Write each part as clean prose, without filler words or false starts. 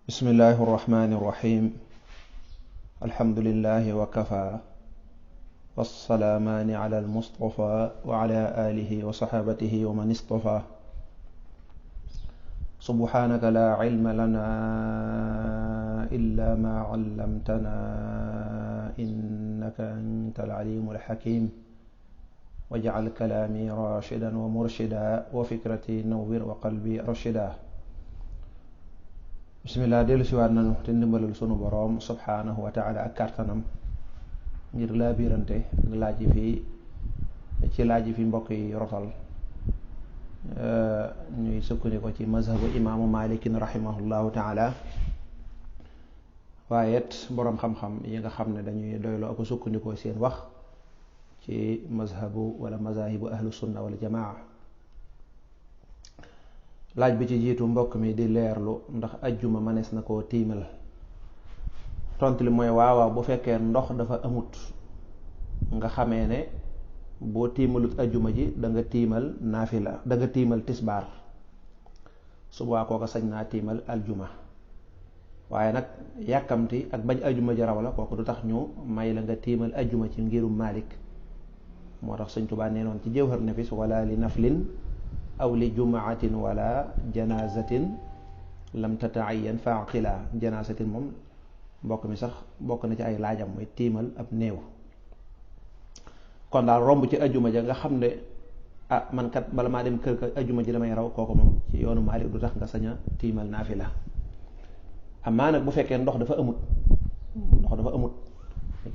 bismillahi irrahmani irrahim alhamdulilahi wa kafa wassalaamaani ala almustafa wa ala alihi wa saxaabatihi wa man istafa subhaanaka laa cilma lanaa illaa maa callamtanaa innaka anta alcaliimu alxakiim wajcal kalaami raashidan wa murshidan wa fikrati nawwir wa qalbi arshida. bismillah dellu siwaat nañu te ndimbalal sunu boroom subhaanahu wa taala ak kàttanam ngir laa biirante ak laaj yi fi mbokk yi rotal ñuy sukkandiku ci mazhabu imaamu malikin rahimahullahu taala, waaye it boroom xam-xam yi nga xam ne dañuy doyloo ak sukkandikoo seen wax ci mazhabu wala mazahibu ahlu sunna wala jamaa. laaj bi ci jiitu mbokk mi di leerlu ndax ajjuma mënees na koo tiimal. tontu li mooy waawaaw bu fekkee ndox dafa amut nga xamee ne boo tiimalut ajjuma ji da nga tiimal naafila, da nga tiimal tisbaar, subaa kooka sañ naa tiimal aljuma. waaye nag yàkkamti ak bañ ajjuma ji raw la kooku du tax ñu may la nga tiimal ajjuma ci ngirum Maalik. moo tax Sëñ Tuubaa nee noon ci Jawhar Nafis wala li naflin aw li jumaatin wala janazatin lam tata'ayyan fa'qila. janazatin moom mbokk mi sax bokk na ci ay laajam mooy tiimal ab néew. kon daal romb ci ajjuma ja nga xam ne man kat bala maa dem kër ka ajjuma ji damay raw, kooku moom ci yoonu Maalik du tax nga sañ a tiimal naafila. amaa nag bu fekkee ndox dafa amut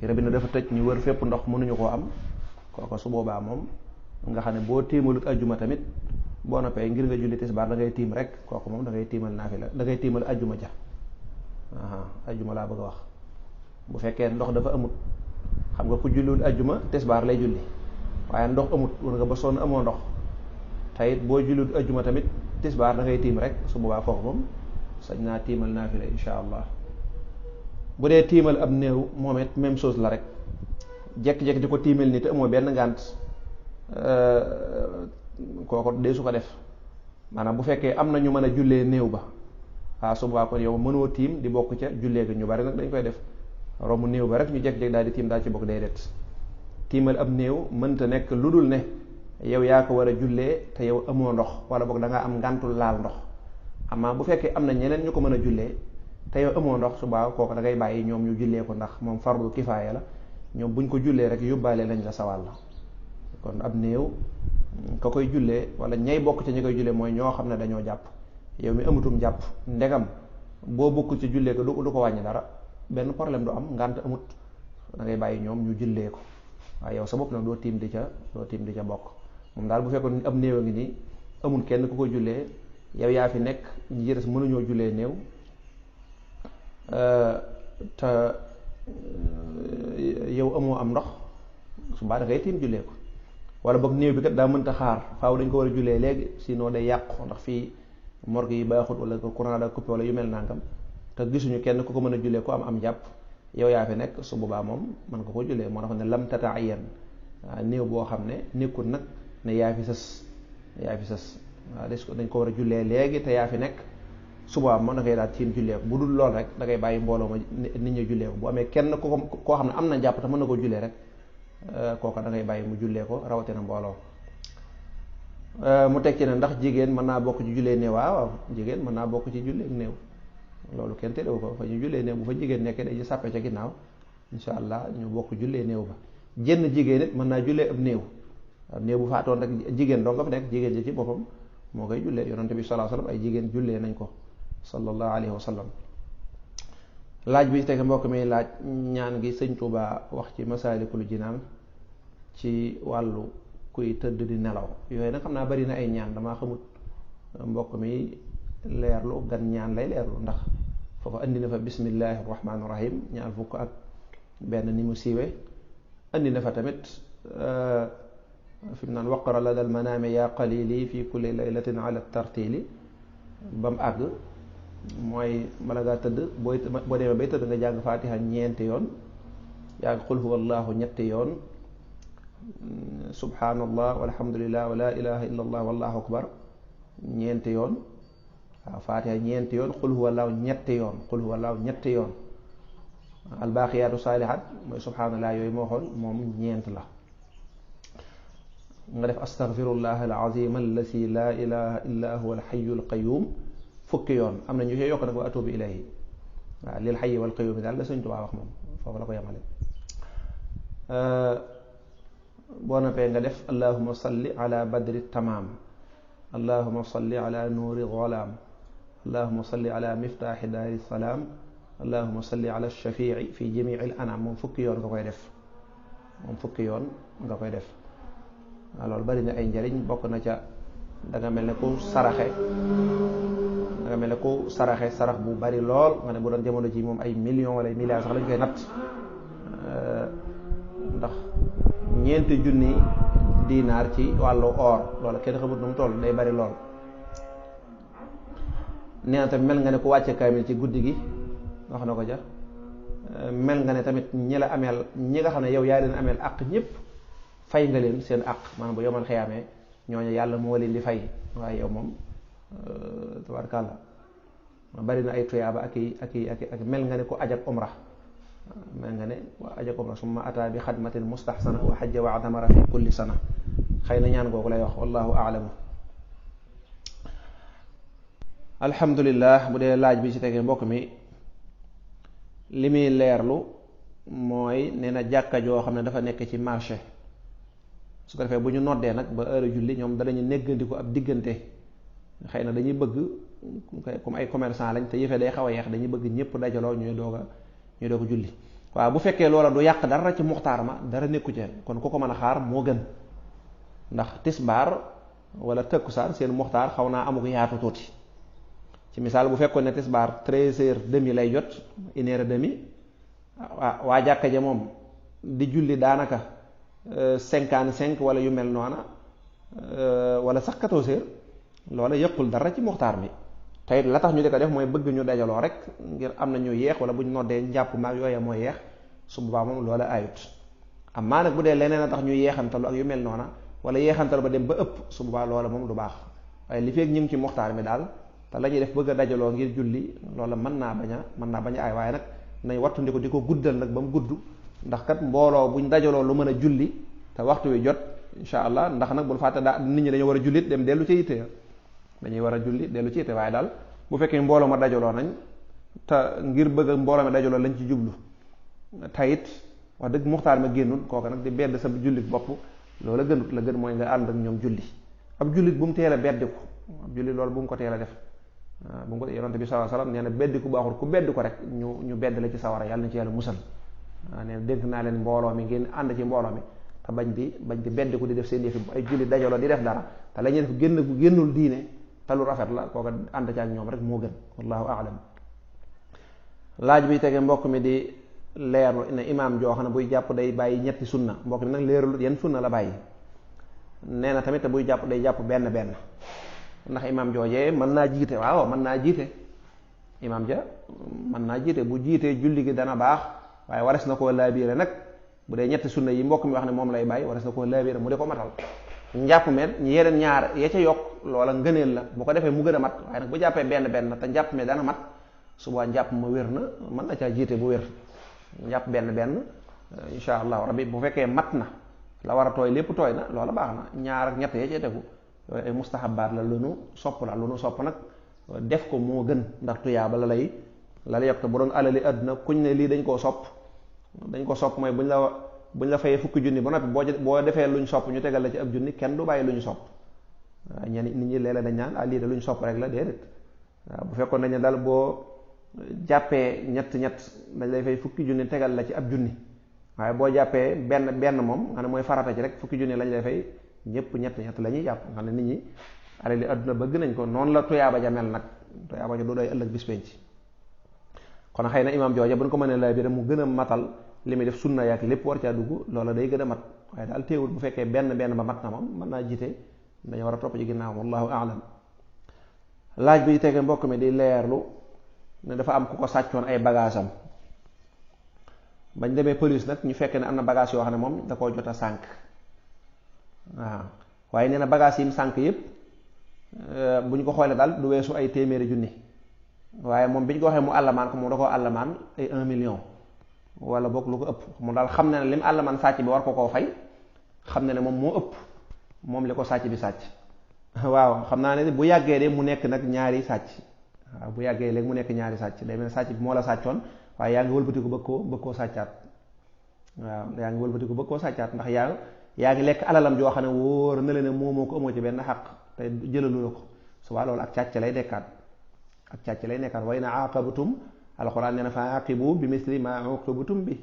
robinet dafa tëj ñu wër fépp ndox mënuñu koo am, kooku su boobaa moom nga xam ne boo tiimalut ajjuma tamit boo noppee ngir nga julli tisbaar da ngay tiim rek, kooku moom da ngay tiimal naafila, da ngay tiimal ajjuma ja. ajjuma laa bëgg a wax. bu fekkee ndox dafa amut, xam nga ku julliwul ajjuma tisbaar lay julli, waaye ndox amut, war nga ba sonn amoo ndox tayit boo julliwul ajjuma tamit tisbaar da ngay tiim rek, su boobaa kooku moom sañ naa tiimal naafila insha allah. bu dee tiimal ab néew moom it même chose la rek, jekk-jekk di ko tiimal ni te amoo benn ngànt, kooku dee su ko def. maanaam bu fekkee am na ñu mën a jullee néew ba, su boobaa kon yow mënoo tiim di bokk ca jullee gi. ñu bari nag dañ koy def romb néew ba rek ñu jekk-jekk daal di tiim daal ci bokk, déedéet. tiimal ab néew mënta nekk lu dul ne yow yaa ko war a jullee te yow amoo ndox, wala boog da ngaa am ngàntul laal ndox. amaa bu fekkee am na ñeneen ñu ko mën a jullee te yow amoo ndox, su boobaa kooku da ngay bàyyi ñoom ñu jullee ko, ndax moom fardu kifaaya la. ñoom buñ ko jullee rek yóbbaale lañ la sawal la. kon ab néew ka koy jullee wala ñay bokk ci ñi koy jullee mooy ñoo xam ne dañoo jàpp. yow mi amutum jàpp, ndegam boo bokk ci jullee ko du ko wàññi dara, benn problème du am, ngànt amut, da ngay bàyyi ñoom ñu jullee ko. waaye yow sa bopp nag doo tiim di ca bokk. moom daal bu fekkoon ab néew a ngi nii amul kenn ku ko jullee, yow yaa fi nekk, ñi ci des mënuñoo jullee néew, te yow amoo am ndox, su baa da ngay tiim jullee ko. wala boog néew bi kat daa mënta xaar, faaw dañ ko war a jullee léegi, sinon day yàqu, ndax fii morgue yi baaxut wala courant da coupé wala yu mel nangam, te gisuñu kenn ku ko mën a jullee ko am jàpp, yow yaa fi nekk, su boobaa moom mën nga ko jullee. moo tax ne lam tata'ayyan, néew boo xam ne nekkul nag ne yaa fi sës waaw dañ ko war a jullee léegi te yaa fi nekk, su boobaa mën na koy daal tiim jullee ko. bu dul lool rek da ngay bàyyi mbooloo ma nit ñi jullee ko. bu amee kenn koo xam ne am na jàpp te mën na ko jullee rek, kooka da ngay bàyyi mu jullee ko, rawatina mbooloo. mu teg ci ne ndax jigéen mën naa bokk ci jullee néew. waaw jigéen mën naa bokk ci jullee néew, loolu kenn terewu ko. fa ñu jullee néew bu fa jigéen nekkee dañuy sàppe ca ginnaaw, insha allah ñu bokk jullee néew ba. jenn jigéen it mën naa jullee ab néew bu faatoon rek jigéen doo nga fa nekk, jigéen ji ci boppam moo koy jullee. yonante bi sallallahu alayhi wasallam ay jigéen jullee nañ ko sallallahu alayhi wa sallam. laaj bi teg mbokk mi laaj ñaan gi Sëñ Tuubaa wax ci Masaalikul Jinaan ci wàllu kuy tëdd di nelaw. yooyu nag xam naa bari na ay ñaan, damaa xamut mbokk mi leerlu gan ñaan lay leerlu, ndax foofu andi na fa bismillahi rahmaani rahim ñaan fukk ak benn ni mu siiwee. andi na fa tamit fi mu naan waqara la dal manaami yaa qalili fi kulli laylatin ala tartili ba mu àgg. mooy bala ngaa tëdd boo demee bay tëdd nga jàng faatiha ñeenti yoon, jàng qul huwa allahu ñetti yoon, subhanallah walhamdulillah wa la ilaha illa allah wallahu akbar ñeenti yoon, waaw faatiha ñeenti yoon qul huwallaahu ñetti yoon qul huwallaahu ñetti yoon albaaqiyaatu saalihaat mooy subhaanallah yooyu moo xool moom ñeent la nga def astaghfirullah alazim allasi laa ilaha illa huwa alxayu alqayum fukki yoon am na ñu ci yokk nag wa atubu ilayhi waaw lil xayi wal qayum daal la Sëñ Tuubaa wax moom foofu la ko yemale boo noppee nga def allahuma salli ala badri tamaam allahuma salli ala nuuri zolaam allahuma salli ala miftaaxi daari salaam allahuma salli ala shafii fi jamii al anam moom fukki yoon nga koy def moom fukki yoon nga koy def waaw loolu bari na ay njariñ bokk na ca danga mel ne ku saraxe sarax bu bari lool nga ne bu doon jamono ji moom ay millions wala ay milliards sax lañ koy natt ndax ñeenti junni dinaar ci wàllu or loolu kenn xamut nu mu toll day bari lool. nee na tamit mel nga ne ku wàcce kaamil ci guddi gi wax na ko ja mel nga ne tamit ñi la ameel ñi nga xam ne yow yaa leen ameel àq ñëpp fay nga leen seen àq maanaam bu yomal xiyaamee ñooñu yàlla moo leen di fay waaye yow moom tabaarkàlla bari na ay tuyaaba ak mel nga ne ku aj ak umra mel nga ne waa aj ak umra summa ata bi xadmatin mustahsana wa xajja wa atamara fi kulli sana xëy na ñaan googu lay wax wallahu aalamu. alhamdulillah bu dee laaj bi ci tegee mbokk mi li muy leerlu mooy nee na jàkka joo xam ne dafa nekk ci marché su ko defee bu ñu noddee nag ba heure julli ñoom danañu néggandiku ab diggante xëy na dañuy bëgg comme ay commerçant lañ te yëfee day xaw a yeex dañuy bëgg ñëpp dajaloo ñuy doog a julli waaw bu fekkee loola du yàq dara ci muxtaar ma dara nekku ci kon ku ko mën a xaar moo gën ndax tisbaar wala tëkkusaan seen muxtaar xaw naa amu ko yaatu tuuti ci misaal bu fekkoon ne tisbaar 13h30 lay jot 1h30 waa jàkka ja moom di julli daanaka 55 wala yu mel noona wala sax 14h loola yëqul dara ci muxtaar mi tey la tax ñu di ko def mooy bëgg ñu dajaloo rek ngir am na ñu yeex wala bu ñu noddee njàpp maag yooya mooy yeex su boobaa moom loola ayut amaa nag bu dee leneen a tax ñu yeexantalu ak yu mel noona wala yeexantal ba dem ba ëpp su boobaa loola moom du baax waaye li feeg ñu ngi ci muxtaar mi daal te la ñuy def bëgg a dajaloo ngir julli loola mën naa bañ a aay waaye nag nañ wattandiku di ko guddal nag ba mu gudd ndax kat mbooloo buñ dajaloo lu mën a julli te waxtu wi jot insha allah ndax nag bul fàtte daa nit ñi dañoo war a jullit dem dellu ci yitte dañuy war a julli dellu ci yitte waaye daal bu fekkee mbooloo ma dajaloo nañ te ngir bëgg mbooloo ma dajaloo lañ ci jublu tayit wax dëgg muxtaar ma génnul kooka nag di bedd sa jullit bopp loola gënut la gën mooy nga ànd ak ñoom julli ab jullit bu mu teel a beddiku ab jullit loolu bu mu ko teel a def bu mu ko yonante bi sallallahu alayhi wasallam nee na beddiku baaxul ku bedd ko rek ñu bedd la ci sawara yàlla na ci yàlla musal waaw nee na dénk naa leen mbooloo mi ngeen ànd ci mbooloo mi te bañ di beddiku di def seen yëfi ay jullit dajaloo di def dara te la ñuy def génnul diine te lu rafet la kooka ànd ci ak ñoom rek moo gën wallahu a'lam. laaj bi tege mbokk mi di leerlu ne imaam joo xam ne buy jàpp day bàyyi ñetti sunna mbokk mi nag leerul yan sunna la bàyyi nee na tamit te buy jàpp day jàpp benn ndax imaam joojee mën naa jiite waaw mën naa jiite imaam ja mën naa jiite bu jiitee julli gi dana baax waaye wares na koo laabiire nag bu dee ñetti sunna yi mbokk mi wax ne moom lay bàyyi wares na koo laabiire mu di ko matal njàpp met ñi yeneen ñaar ya ca yokk loola ngëneel la bu ko defee mu gën a mat waaye nag bu jàppee benn te njàpp me dana mat suba njàpp ma wér na mën na caa jiite bu wér njàpp benn insha allahu rabbi bu fekkee mat na la war a tooy lépp tooy na loola baax na ñaar ak ñett ya ca tegu yooyu ay mustahabaat la lu nu sopp nag def ko moo gën ndax tuyaaba la lay yokk bu doon alali àdduna kuñ ne lii dañ koo sopp mooy buñ la fayee fukki junni ba noppi boo defee luñ sopp ñu tegal la ci ab junni kenn du bàyyi lu ñu sopp waaw ñenn nit ñi léeg-léeg dañ naan lii de lu ñu sopp rek la déedéet waaw bu fekkoon dañ daal boo jàppee ñett dañ lay fay fukki junni tegal la ci ab junni waaye boo jàppee benn moom nga ne mooy farata ci rek fukki junni lañ lay fay ñëpp ñett la ñuy jàpp nga ne nit ñi alali àdduna bëgg nañ ko noonu la tuyaaba ja mel nag tuyaaba ja du doy ëllëg bis penc kon xëy na imaam jooja bu ñu ko mënee lay bi rek mu gën a matal li muy def sunna yaak lépp war caa dugg loola day gën a mat waaye daal teewul bu fekkee benn ba mat na moom mën naa jiite dañoo war a topp ci ginnaaw wallahu a'lam. laaj bi tege mbokk mi di leerlu ne dafa am ku ko sàccoon ay bagaasam bañ demee police nag ñu fekkee ne am na bagage yoo xam ne moom da koo jot a sànk waaw waaye nee na bagage yi mu sànk yëpp bu ñu ko xoolee daal du weesu ay téeméeri junni waaye moom bi ñu ko waxee mu àllamaan ko moom da koo àllamaan ay 1 million wala boog lu ko ëpp mu daal xam na ne lim àllamaan sàcc bi war ko koo fay xam na ne moom moo ëpp moom li ko sàcc bi sàcc waaw xam naa ne bu yàggee de mu nekk nag ñaari sàcc waaw bu yàggee léegi mu nekk ñaari sàcc day mel ne sàcc bi moo la sàccoon waaye yaa ngi wëlbatiku bëgg koo sàccaat waaw yaa ngi wëlbatiku bëgg koo sàccaat ndax yaa ngi lekk alalam joo xam ne wóor na la ne moomoo ko amoo ci benn xaq te jëlalu la ko subaa loolu ak càcc lay dekkaat ak càcc lay nekkaat wa in aaqabtum alxuraan nee na fa aqibu bi misli ma uqibtum bi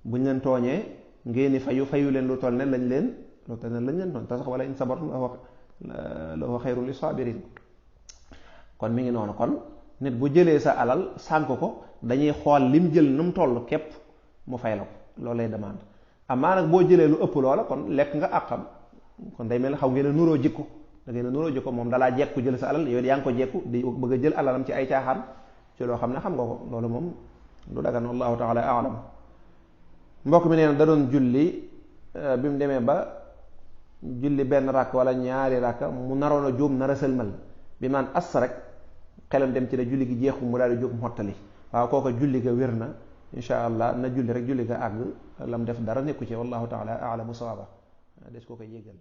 buñ leen tooñee ngeen ni fayu leen lu toll ne lañ leen tooñ te sax wala in sabartum la huwa xayrun li sabirin kon mi ngi noonu kon nit bu jëlee sa alal sànk ko dañuy xool lim jël nu mu toll képp mu fay la ko loolu lay demande amaa nag boo jëlee lu ëpp loola kon lekk nga àqam kon day mel ne xaw ngeen a nuroo jikko da ngeen a nuroo jikko moom dalaa jekku jël sa alal yow yaa ngi ko jekku di bëgg a jël alalam ci ay caaxaan ci loo xam ne xam nga ko loolu moom du dagan wallahu taala alam mbokk mi nee na da doon julli bi mu demee ba julli benn ràkk wala ñaari ràkk mu naroon a juum nar a sëlmal bi man as rek xelam dem ci ne julli gi jeexu mu daal di jóg mottali waaw kooka julli ga wér na insha allah na julli rek julli ga àgg lam def dara nekku ci wallahu taala alamu sawaaba des koo koy yéggal